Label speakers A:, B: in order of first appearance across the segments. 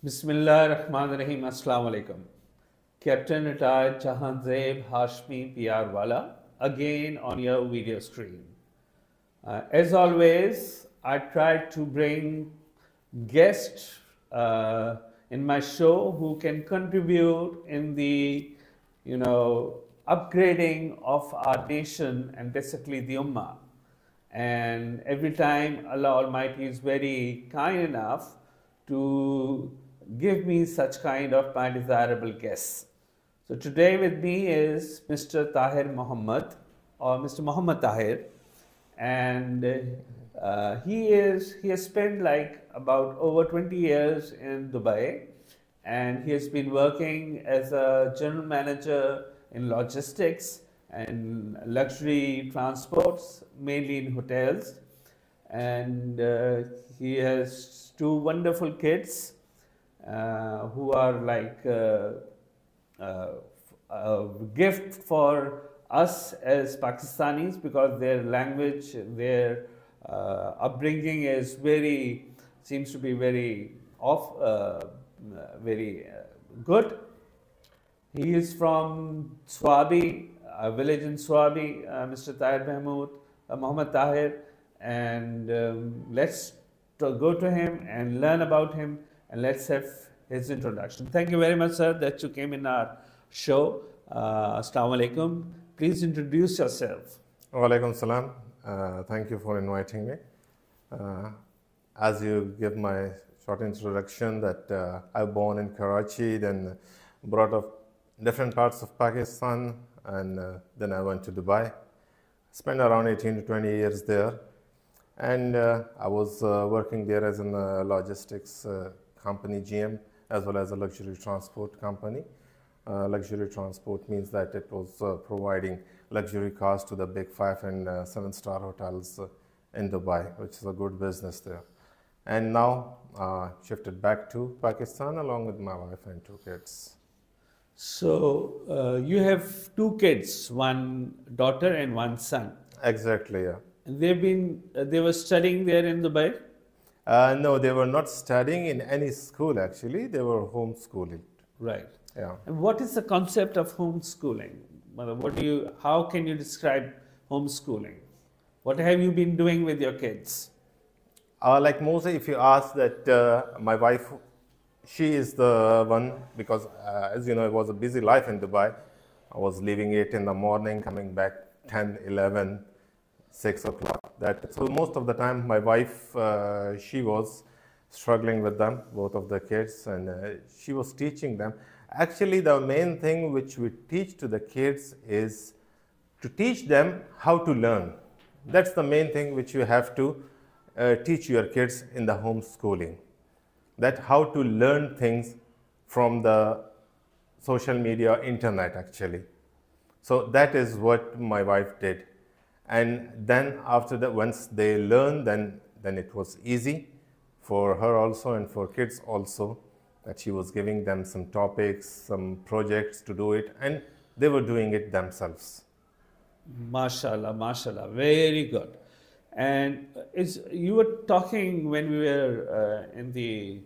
A: Bismillah ar-Rahman ar-Rahim. Assalamu alaikum. Captain retired Jehanzeb PRWala again on your video screen. As always, I try to bring guests in my show who can contribute in the, upgrading of our nation and basically the Ummah. And every time Allah Almighty is very kind enough to give me such kind of my desirable guests. So today with me is Mr. Tahir Muhammad or Mr. Muhammad Tahir, and he has spent like about over 20 years in Dubai, and he has been working as a general manager in logistics and luxury transports, mainly in hotels, and he has two wonderful kids who are like a gift for us as Pakistanis, because their language, their upbringing is seems to be very good. He is from Swabi, a village in Swabi, Mr. Tahir Muhammad Tahir, and let's go to him and learn about him, and let's have his introduction. Thank you very much, sir, that you came in our show. Assalamu alaikum. Please introduce yourself.
B: Wa alaikum salam. Thank you for inviting me. As you give my short introduction, that I was born in Karachi, then brought up different parts of Pakistan, and then I went to Dubai. Spent around 18 to 20 years there, and I was working there as a logistics company, GM, as well as a luxury transport company. Luxury transport means that it was providing luxury cars to the big 5 and 7-star hotels in Dubai, which is a good business there. And now shifted back to Pakistan along with my wife and 2 kids.
A: So you have 2 kids, 1 daughter and 1 son.
B: Exactly, yeah.
A: And they were studying there in Dubai?
B: No, they were not studying in any school actually. They were homeschooling.
A: Right.
B: Yeah.
A: And what is the concept of homeschooling? How can you describe homeschooling? What have you been doing with your kids?
B: Like mostly, if you ask that, my wife, she is the one, because as you know, it was a busy life in Dubai. I was leaving 8 in the morning, coming back 10, 11, 6 o'clock. So most of the time, my wife, she was struggling with them, both of the kids, and she was teaching them. Actually, the main thing which we teach to the kids is to teach them how to learn. That's the main thing which you have to teach your kids in the homeschooling. That how to learn things from the social media, internet actually. So that is what my wife did. And then after that, once they learn, then it was easy for her also and for kids also, that she was giving them some topics, some projects to do it, and they were doing it themselves.
A: MashaAllah, MashaAllah, very good. And you were talking when we were in the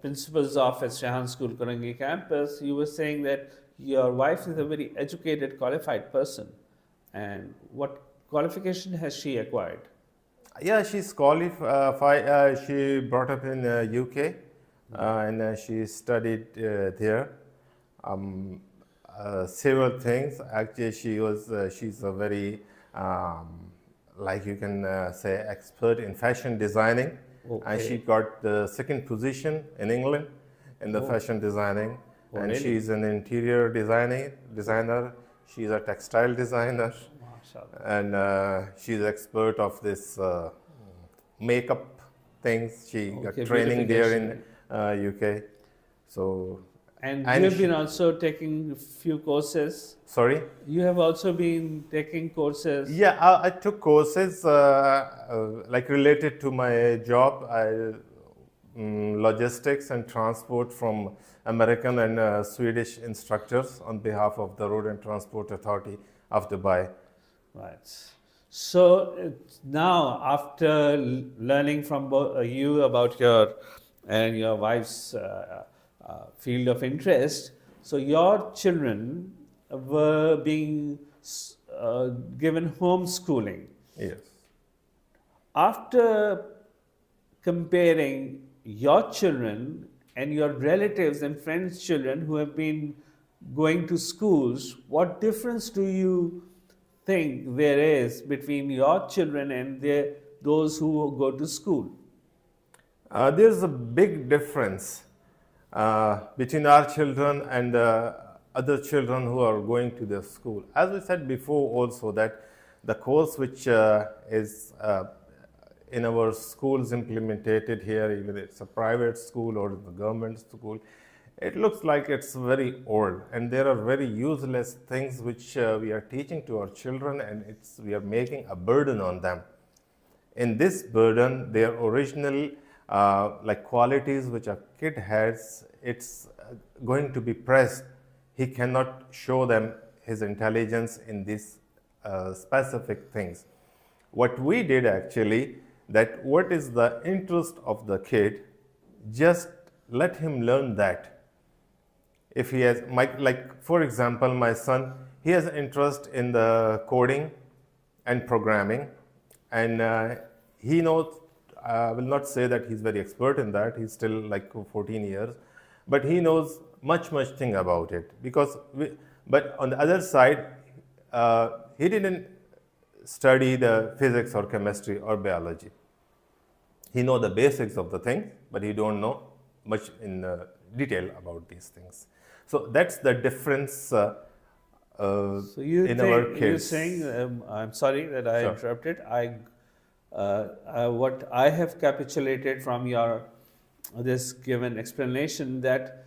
A: principal's office, Rehan School, Korangi campus, you were saying that your wife is a very educated, qualified person. And what qualification has she acquired?
B: Yeah, she's qualified. She brought up in UK, and she studied there. Several things. Actually, she's a very, like you can say, expert in fashion designing. Okay. And she got the 2nd position in England in the fashion designing. Oh, and really? She's an interior designer. She's a textile designer. And she's expert of this makeup things. She got training there in UK. So,
A: and you have been also taking a few courses.
B: Sorry?
A: You have also been taking courses.
B: Yeah, I took courses like related to my job. Logistics and transport from American and Swedish instructors on behalf of the Road and Transport Authority of Dubai.
A: Right. So now, after learning from you about your wife's field of interest. So your children were being given homeschooling.
B: Yes.
A: After comparing your children and your relatives and friends' children who have been going to schools, what difference do you think there is between your children and those who go to school?
B: There's a big difference between our children and other children who are going to the school. As we said before also, that the course which is in our schools implemented here, even it's a private school or the government school, it looks like it's very old, and there are very useless things which we are teaching to our children, and we are making a burden on them. In this burden, their original like qualities which a kid has, it's going to be pressed. He cannot show them his intelligence in these specific things. What we did actually, that what is the interest of the kid, just let him learn that. If he has, like for example, my son, he has an interest in the coding and programming, and he knows, I will not say that he's very expert in that, he's still like 14 years, but he knows much thing about it. But on the other side, he didn't study the physics or chemistry or biology. He knows the basics of the thing, but he don't know much in detail about these things. So that's the difference
A: So
B: in our kids.
A: You're saying, I'm sorry that I
B: Sure.
A: interrupted. What I have capitulated from your this given explanation, that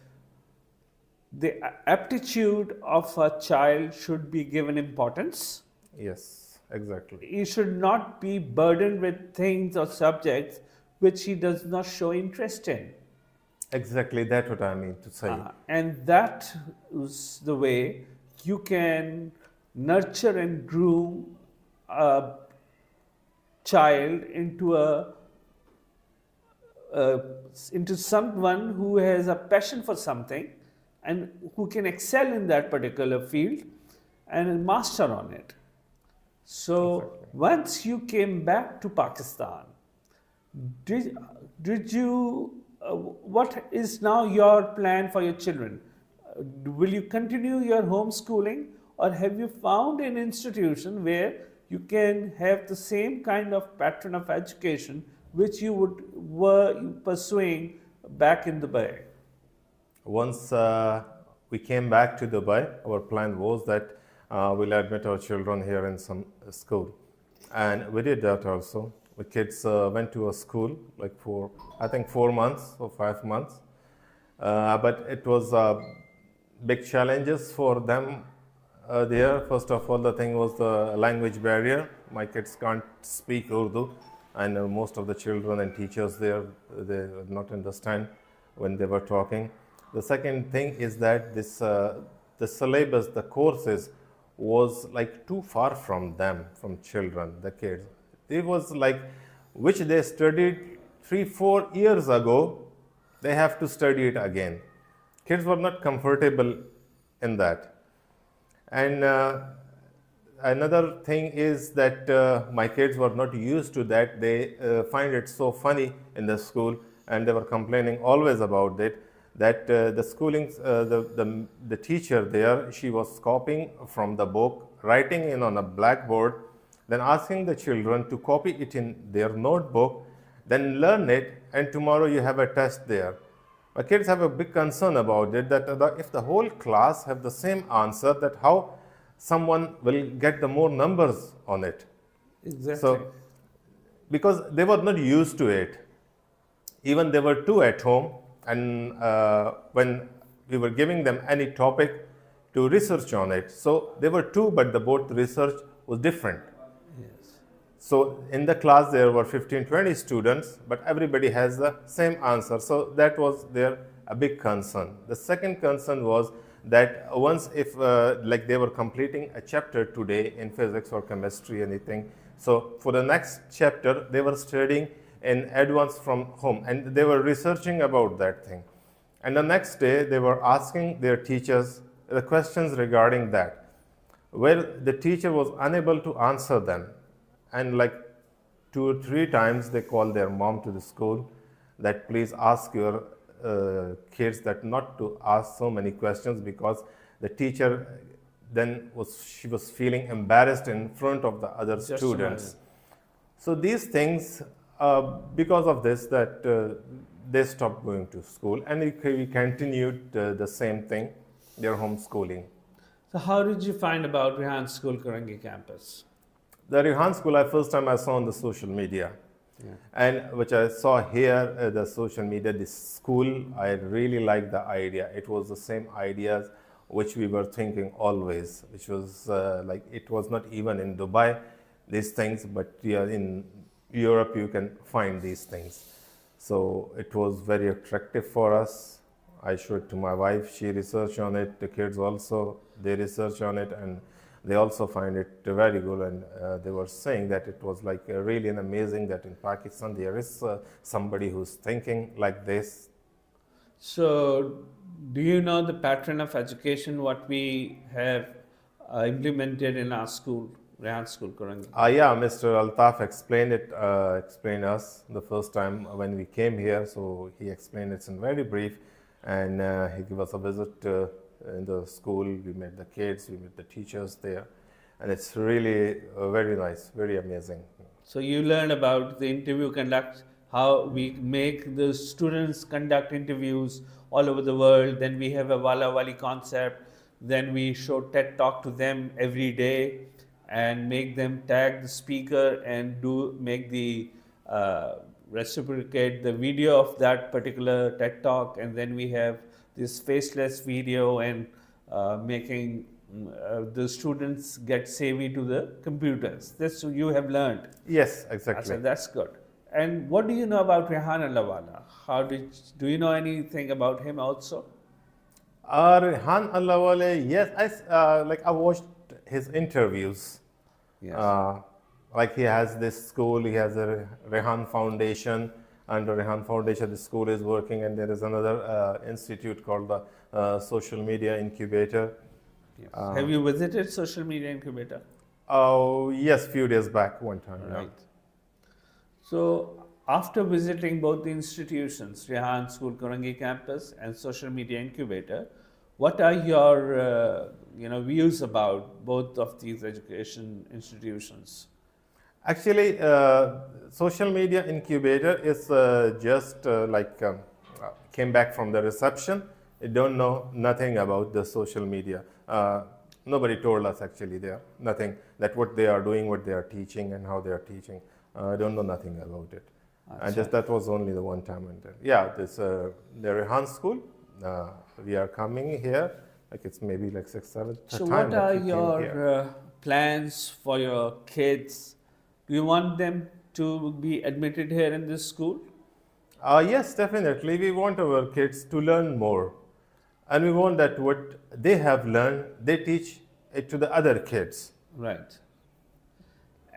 A: the aptitude of a child should be given importance.
B: Yes, exactly.
A: He should not be burdened with things or subjects which he does not show interest in.
B: Exactly, that's what I mean to say.
A: And that is the way you can nurture and groom a child into into someone who has a passion for something and who can excel in that particular field and master on it. So
B: Exactly.
A: once you came back to Pakistan, did you what is now your plan for your children? Will you continue your homeschooling, or have you found an institution where you can have the same kind of pattern of education which you were pursuing back in Dubai?
B: Once we came back to Dubai, our plan was that we'll admit our children here in some school. And we did that also. The kids went to a school like for, I think, 4 months or 5 months. But it was big challenges for them there. First of all, the thing was the language barrier. My kids can't speak Urdu, and most of the children and teachers there, they would not understand when they were talking. The second thing is that this the syllabus, the courses, was like too far from them, from children, the kids. It was like which they studied 3-4 years ago, they have to study it again. Kids were not comfortable in that. And another thing is that my kids were not used to that. They find it so funny in the school, and they were complaining always about it, that the schooling, the teacher there, she was copying from the book, writing in on a blackboard, then asking the children to copy it in their notebook, then learn it, and tomorrow you have a test there. My kids have a big concern about it, that if the whole class have the same answer, that how someone will get the more numbers on it.
A: Exactly.
B: So, because they were not used to it. Even they were two at home, and when we were giving them any topic to research on it, so they were two, but the both research was different.
A: Yes.
B: So in the class there were 15-20 students, but everybody has the same answer. So that was a big concern. The second concern was that once if like they were completing a chapter today in physics or chemistry, anything, so for the next chapter they were studying in advance from home, and they were researching about that thing. And the next day, they were asking their teachers the questions regarding that. Well, the teacher was unable to answer them. And like 2 or 3 times, they called their mom to the school that please ask your kids that not to ask so many questions, because the teacher then she was feeling embarrassed in front of the other students. So these things, because of this, that they stopped going to school, and we continued the same thing, their homeschooling.
A: So how did you find about Rehan School, Korangi campus?
B: The Rehan School, first time I saw on the social media. Yeah. And which I saw here, the social media, this school, I really liked the idea. It was the same ideas which we were thinking always, which was like, it was not even in Dubai, these things, but yeah, in Europe you can find these things. So it was very attractive for us. I showed it to my wife, she researched on it, the kids also, they research on it, and they also find it very good, and they were saying that it was like really amazing that in Pakistan there is somebody who's thinking like this.
A: So, do you know the pattern of education what we have implemented in our school, Rehan School, Korangi?
B: Yeah, Mr. Altaf explained us the first time when we came here. So he explained it in very brief, and he gave us a visit in the school. We met the kids, we met the teachers there, and it's really very nice, very amazing.
A: So you learned about the interview conduct, how we make the students conduct interviews all over the world. Then we have a Wala Wali concept. Then we show TED Talk to them every day and make them tag the speaker and make the reciprocate the video of that particular TED Talk. And then we have this faceless video and making the students get savvy to the computers. This you have learned.
B: Yes, exactly.
A: So that's good. And what do you know about Rehan PRWala? Do you know anything about him also?
B: Rehan PRWala, yes. I watched his interviews. Yes. Like he has this school, he has a Rehan Foundation. Under Rehan Foundation, the school is working, and there is another institute called the Social Media Incubator.
A: Yes. Have you visited Social Media Incubator?
B: Oh, yes, few days back, one time.
A: Right. Yeah. So, after visiting both the institutions, Rehan School, Korangi campus, and Social Media Incubator, what are your views about both of these education institutions?
B: Actually, Social Media Incubator is came back from the reception. I don't know nothing about the social media. Nobody told us actually there, nothing, that what they are doing, what they are teaching, and how they are teaching. I don't know nothing about it. And just that was only the one time. And yeah, this the Rehan School. We are coming here, like it's maybe like 6th, 7th
A: so
B: time.
A: So what are your plans for your kids? Do you want them to be admitted here in this school?
B: Yes, definitely. We want our kids to learn more. And we want that what they have learned, they teach it to the other kids.
A: Right.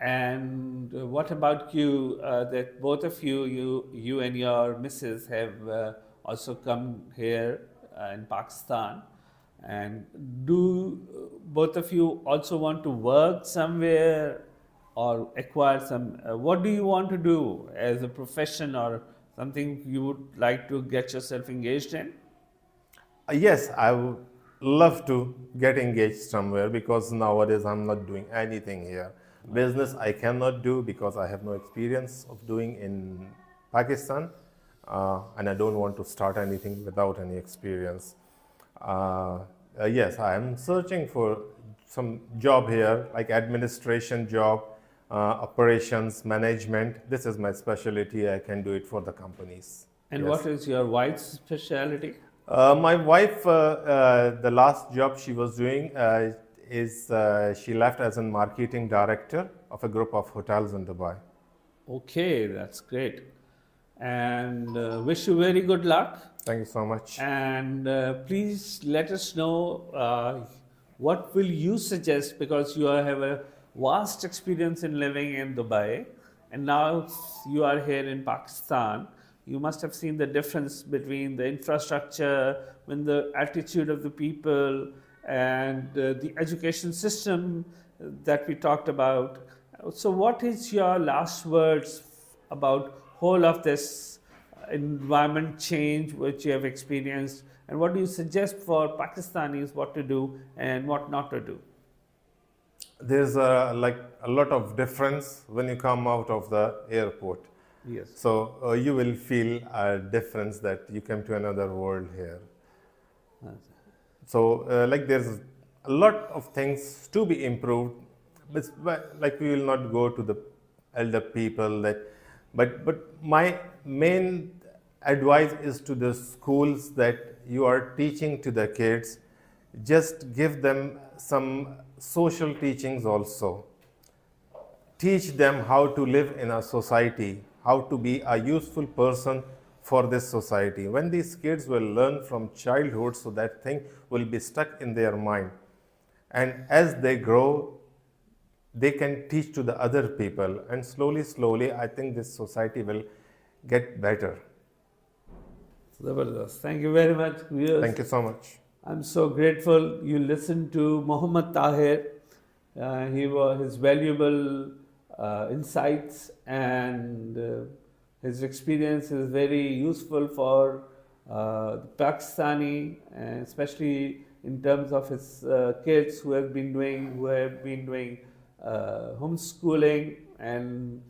A: And what about you, that both of you and your missus have also come here in Pakistan? And do both of you also want to work somewhere or acquire some, what do you want to do as a profession or something you would like to get yourself engaged in?
B: Yes, I would love to get engaged somewhere, because nowadays I'm not doing anything here. Business I cannot do because I have no experience of doing in Pakistan, and I don't want to start anything without any experience. Yes, I am searching for some job here, like administration job, operations, management. This is my specialty. I can do it for the companies.
A: And yes. What is your wife's specialty?
B: My wife, the last job she was doing is she left as a marketing director of a group of hotels in Dubai.
A: Okay, that's great. And wish you very good luck.
B: Thank you so much.
A: And please let us know what will you suggest, because you have a vast experience in living in Dubai and now you are here in Pakistan. You must have seen the difference between the infrastructure, when the attitude of the people, and the education system that we talked about. So, what is your last words about whole of this environment change which you have experienced, and what do you suggest for Pakistanis what to do and what not to do?
B: There's like a lot of difference when you come out of the airport.
A: Yes.
B: So you will feel a difference that you came to another world here. So like there's a lot of things to be improved, but like we will not go to the elder people that, but my main advice is to the schools that you are teaching to the kids, just give them some social teachings also. Teach them how to live in a society, how to be a useful person for this society. When these kids will learn from childhood, so that thing will be stuck in their mind. And as they grow, they can teach to the other people. And slowly, slowly, I think this society will get better.
A: Zabardast. Thank you very much, viewers.
B: Thank you so much.
A: I'm so grateful you listened to Muhammad Tahir. His valuable insights and his experience is very useful for the Pakistani, especially in terms of his kids who have been doing homeschooling, and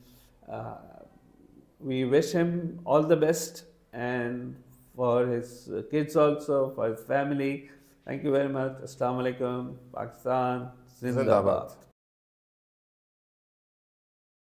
A: we wish him all the best, and for his kids also, for his family. Thank you very much. Assalamu alaikum. Pakistan. Zindabad.